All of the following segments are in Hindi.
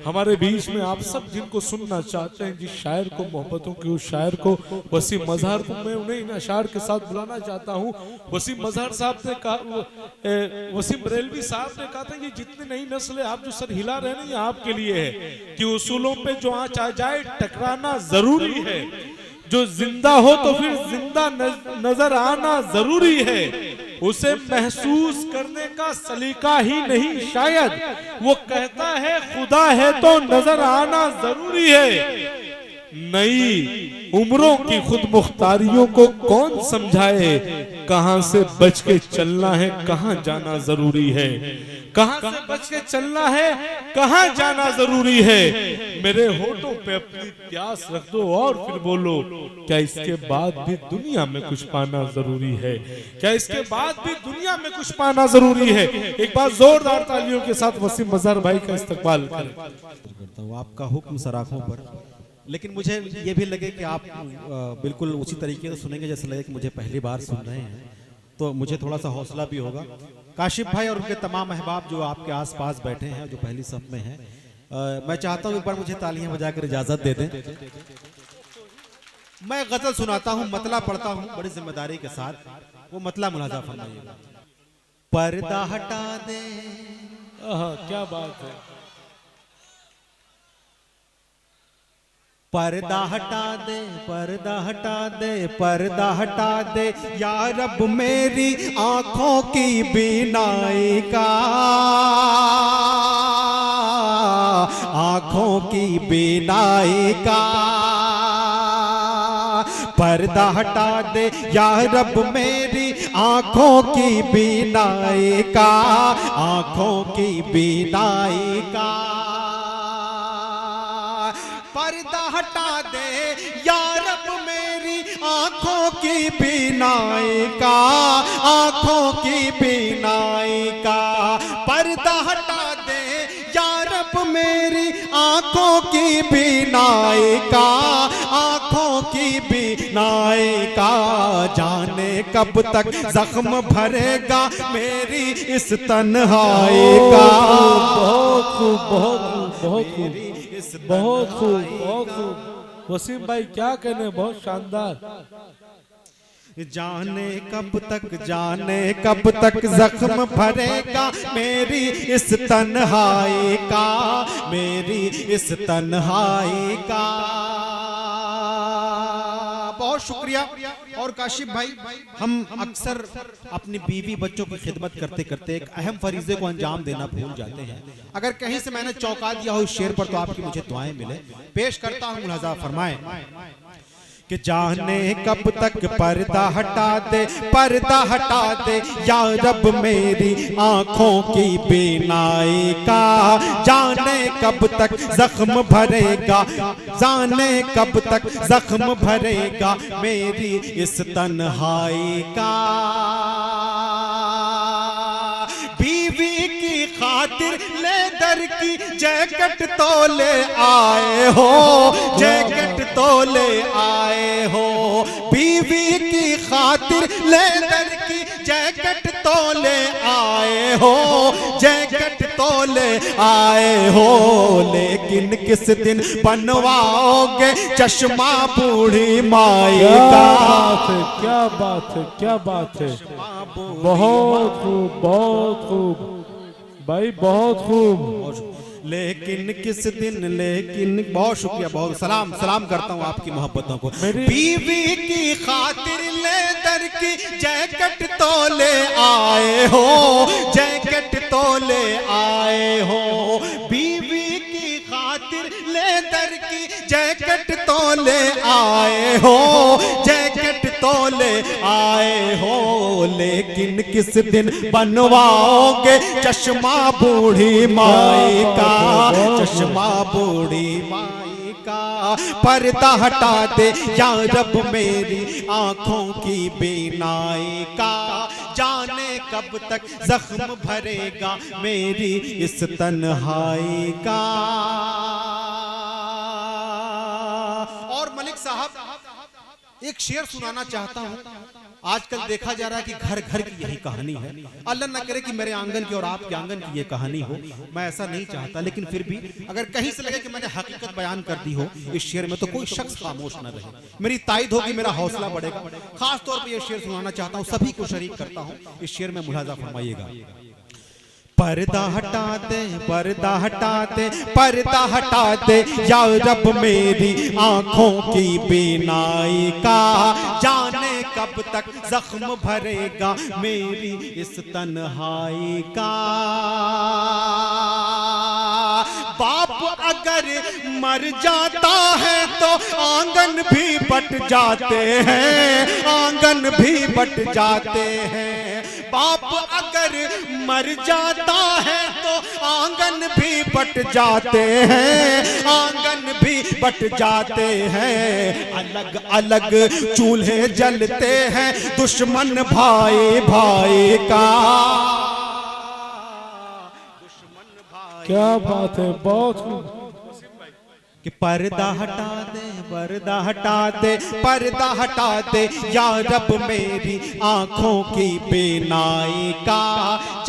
हमारे बीच में आप सब जिनको सुनना चाहते हैं, जिस शायर को मोहब्बतों के उस शायर को वसीम मजहर को मैं उन्हें इन अशार के साथ बुलाना चाहता हूँ। वसीम मजहर साहब ने कहा, वसीम बरेलवी साहब ने कहा था कि जितनी नई नस्ल है, आप जो सर हिला रहे हैं, ये आपके लिए है कि उसूलों पे जो आँच आ जाए टकराना जरूरी है, जो जिंदा हो तो फिर जिंदा नजर आना जरूरी है, उसे महसूस करने का सलीका ही नहीं शायद, वो कहता है खुदा है तो नजर आना जरूरी है। नई उम्रों की खुद मुख्तारियों को कौन समझाए, कहां से बच के चलना है, कहां जाना जरूरी है, कहां से बच के चलना है, कहां जाना जरूरी है। मेरे होठों पे अपनी प्यास रख दो और फिर बोलो, क्या इसके बाद भी दुनिया में कुछ पाना जरूरी है, क्या इसके बाद भी दुनिया में कुछ पाना जरूरी है। एक बार जोरदार तालियों के साथ वसीम मजहर भाई का इस्तकबाल करें। आपका हुक्म सराखों पर, लेकिन मुझे ये भी लगे कि आप बिल्कुल उसी तरीके से सुनेंगे जैसे लगे कि मुझे पहली बार सुन रहे हैं, तो मुझे थोड़ा सा हौसला भी होगा। काशिफ भाई और उनके तमाम अहबाब जो आपके आसपास बैठे हैं, जो पहली सफ में हैं, मैं चाहता हूँ एक बार मुझे तालियां बजाकर इजाजत दे दें। मैं गजल सुनाता हूँ, मतला पढ़ता हूँ बड़ी जिम्मेदारी के साथ, वो मतला मुलाजा फरमाइएगा। पर्दा हटा दे, क्या बात है। पर्दा हटा दे, पर्दा हटा दे, पर्दा हटा दे, या रब मेरी आंखों की बीनाई का, आंखों की बीनाई का पर्दा हटा दे, या रब मेरी आंखों की बीनाई का, आंखों की बीनाई का पर्दा हटा दे, या रब मेरी आंखों की बीनाई का, आंखों की बीनाई का पर्दा हटा दे, या रब मेरी आंखों की बीनाई का, आंखों की बीनाई का। जाने कब तक जख्म भरेगा मेरी इस तन्हाई का। बहुत खूब, बहुत खूब, बहुत खूब, बहुत खूब, बहुत खूब। वसीम भाई क्या कहने, बहुत शानदार। जाने कब तक, जाने कब तक जख्म भरेगा मेरी इस तन्हाई का, मेरी इस तन्हाई का। बहुत शुक्रिया। और काशिफ भाई, हम अक्सर अपनी बीवी बच्चों की खिदमत करते करते एक अहम फरीजे को अंजाम देना भूल जाते हैं। अगर कहीं से मैंने चौंका दिया हो इस शेर पर तो आपकी मुझे दुआएं मिले। पेश करता हूं, मुलाजा फरमाएं कि जाने कब तक पर्दा हटा दे, पर्दा हटा दे, या रब मेरी आंखों की बीनाई का। जाने कब तक जख्म भरेगा, जाने कब तक जख्म भरेगा मेरी इस तन्हाई का। बीवी की खातिर लेदर की जैकेट तो ले आए हो, जैकेट तो ले आए हो। बीवी की खातिर लेदर की जैकेट तो ले आए हो, जैकेट तो ले आए हो। लेकिन किस दिन बनवाओगे चश्मा बूढ़ी माई का। क्या बात है, क्या बात है। बहुत खूब, बहुत खूब भाई, बहुत खूब। लेकिन किस दिन, लेकिन बहुत शुक्रिया, बहुत सलाम सलाम करता हूँ आपकी मोहब्बतों को। बीवी की खातिर लेदर की जैकेट तो ले आए हो, जैकेट तो ले आए हो। बीवी की खातिर लेदर की जैकेट तो ले आए हो, जैकेट तो ले आए हो। लेकिन किस दिन बनवाओगे चश्मा बूढ़ी माई का, चश्मा बूढ़ी माई का। पर्दा हटा दे, या रब मेरी आंखों की बीनाई का। जाने कब तक जख्म भरेगा मेरी इस तन्हाई का। और मलिक साहब एक शेर सुनाना चाहता हूँ। आजकल देखा जा रहा है कि घर घर की यही कहानी है। अल्लाह न करे कि मेरे आंगन की और आपके आंगन की ये कहानी हो, मैं ऐसा नहीं चाहता, लेकिन फिर भी अगर कहीं से लगे कि मैंने हकीकत बयान कर दी हो इस शेर में, तो कोई शख्स खामोश न रहे, मेरी तायद होगी, मेरा हौसला बढ़ेगा। खास तौर पर यह शेर सुनाना चाहता हूँ, सभी को शरीक करता हूँ। इस शेर में मुलाजा फरमाइएगा। पर्दा हटा दे, पर्दा हटा दे, पर्दा हटा दे या रब मेरी आंखों की बीनाई का, जाने कब तक जख्म भरेगा मेरी इस तन्हाई का। बाप अगर मर जाता है तो आंगन भी बट जाते हैं, आंगन भी बट जाते हैं। बाप अगर मर जाता है तो आंगन भी बट जाते हैं, आंगन भी बट जाते हैं। अलग अलग चूल्हे जलते हैं दुश्मन भाई भाई का। क्या बात है, बहुत कि पर्दा हटा दे, पर्दा हटा दे, पर्दा हटा दे या रब मेरी आंखों की बीनाई का,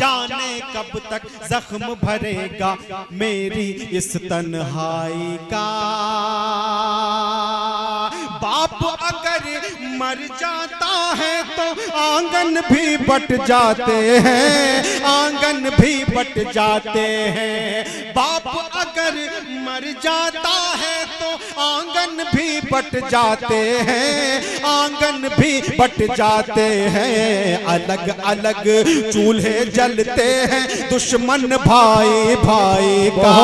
जाने कब तक जख्म भरेगा मेरी इस तन्हाई का। बाप अगर मर जाता है तो आंगन भी बट जाते हैं, आंगन भी बट जाते हैं। बाप अगर मर जाता है तो आंगन भी बट जाते हैं, आंगन भी बट जाते हैं। अलग अलग चूल्हे जलते हैं दुश्मन भाई भाई का,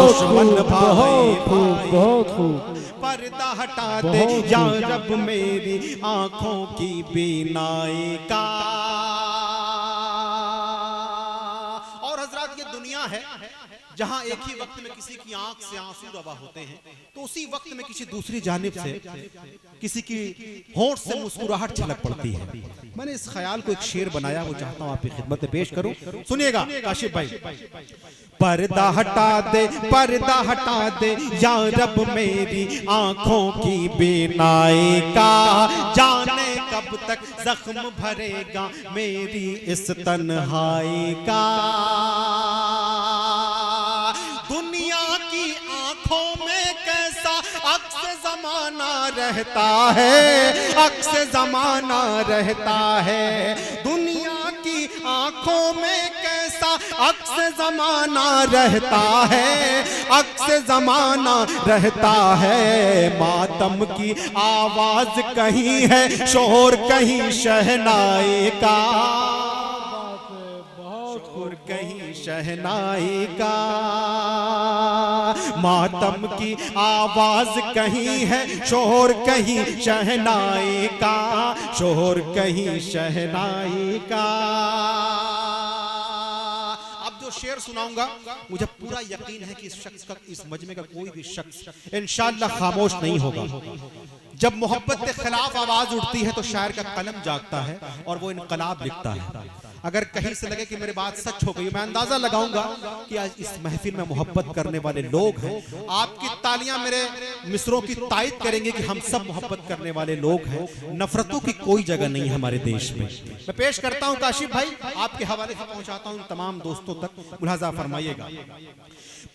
दुश्मन भाई भाई। बहुत खूब। पर्दा हटा दे या रब मेरी आंखों की बीनाई का। और हजरात, ये दुनिया है जहां एक ही वक्त में किसी की आंख से आंसू रवा होते हैं, तो उसी वक्त में किसी दूसरी जानिब से किसी की होंठ से मुस्कुराहट छलक पड़ती है। मैंने इस ख्याल को एक शेर बनाया, वो चाहता हूं आपकी खिदमत में पेश करूं, सुनिएगा काशिफ भाई। पर्दा हटा दे, पर्दा हटा दे या रब मेरी आंखों की बीनाई का, जाने कब तक जख्म भरेगा मेरी इस तन्हाई का। दुनिया की आंखों में कैसा अक्स जमाना रहता है, अक्स जमाना रहता है। दुनिया की आंखों में कैसा अक्स जमाना रहता है, अक्स जमाना रहता है। मातम की आवाज कहीं है, शोर कहीं शहनाई का, शोर कहीं शहनाई का। मातम की आवाज कहीं है, शोर कहीं शहनाई का, शोर कहीं शहनाई का। शेर सुनाऊंगा, मुझे पूरा यकीन है कि इस शख्स का, इस मजमे का कोई भी शख्स इंशाअल्लाह खामोश नहीं होगा। जब मोहब्बत के खिलाफ आवाज उठती है तो शायर का कलम जागता है और वो इनकलाब लिखता है। अगर कहीं से लगे कि मेरी बात सच हो गई, मैं अंदाजा लगाऊंगा कि आज इस महफिल में मोहब्बत करने वाले लोग हैं। आपकी तालियां मेरे मिसरों की तायद करेंगे कि हम सब मोहब्बत करने वाले लोग हैं। नफरतों की कोई जगह नहीं है हमारे देश में। मैं पेश करता हूं काशिफ भाई, आपके हवाले से पहुंचाता हूं तमाम दोस्तों तक, मुलाजा फरमाइएगा।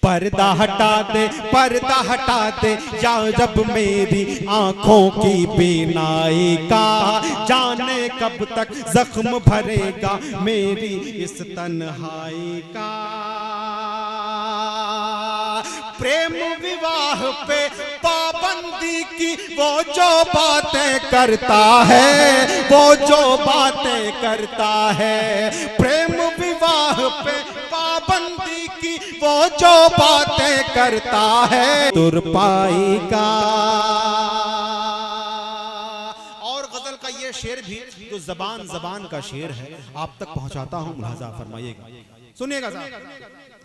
पर्दा हटा दे, पर्दा हटा दे या रब मेरी आंखों की बीनाई का, जाने कब तक जख्म भरेगा मेरी इस तन्हाई का। प्रेम विवाह पे पाबंदी की वो जो बातें करता है, वो जो बातें करता है। प्रेम विवाह पे पाबंदी की वो जो बातें करता है, तुरपाई का। और गजल का ये शेर भी जो जबान जबान का शेर है, आप तक पहुंचाता हूं, मुलाजा फरमाइएगा, सुनिएगा साहब।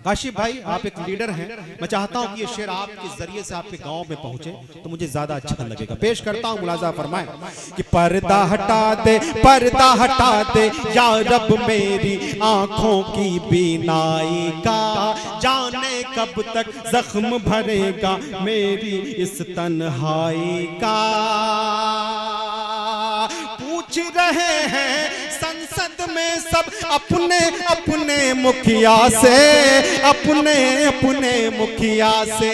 काशिफ भाई, आप एक लीडर हैं, मैं चाहता हूं कि ये शेर आपके जरिए से आपके गांव में पहुंचे तो मुझे ज्यादा अच्छा लगेगा। पेश करता हूं, मुलाजा फरमाएं कि पर्दा हटा दे, पर्दा हटा दे या रब मेरी आंखों की बीनाई का, जाने कब तक जख्म भरेगा मेरी इस तन्हाई का। पूछ रहे हैं संसद में सब अपने अपने मुखिया से, अपने अपने मुखिया से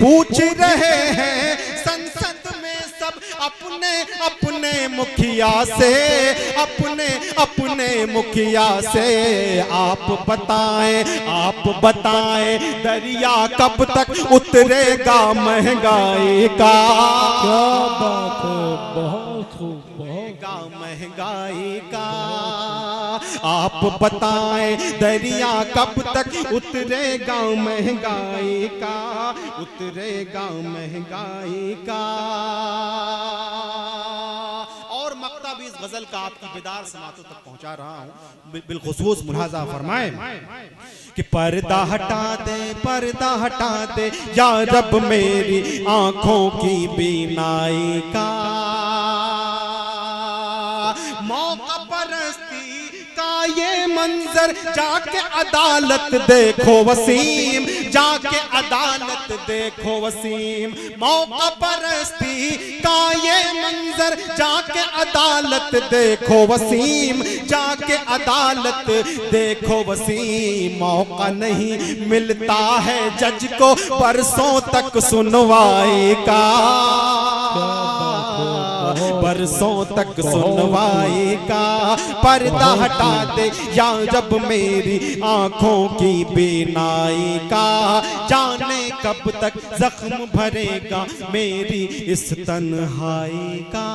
पूछ रहे हैं संसद में सब अपने अपने मुखिया से, अपने अपने मुखिया से। आप बताएं दरिया कब तक उतरेगा महंगाई का। क्या बात है, बहुत खूब, बहुत महंगाई का। आप बताएं दरिया कब तक उतरेगा महंगाई का, उतरेगा महंगाई का। और मक्ता भी इस गजल का आपकी बेदार समातों तक पहुंचा रहा हूं, बिलखुसूस मुलाजा फरमाएं कि पर्दा हटा दे या रब मेरी आंखों की बीनाई का। मौका परस्ती का ये मंजर जाके अदालत देखो वसीम, जाके अदालत देखो वसीम। मौका परस्ती का ये मंजर जाके अदालत देखो वसीम, जाके अदालत देखो वसीम। मौका नहीं मिलता है जज को बरसों तक सुनवाई का, बरसों तक सुनवाई का। पर्दा हटा दे या जब मेरी आंखों की बीनाई का, जाने कब तक जख्म भरेगा मेरी इस तन्हाई का।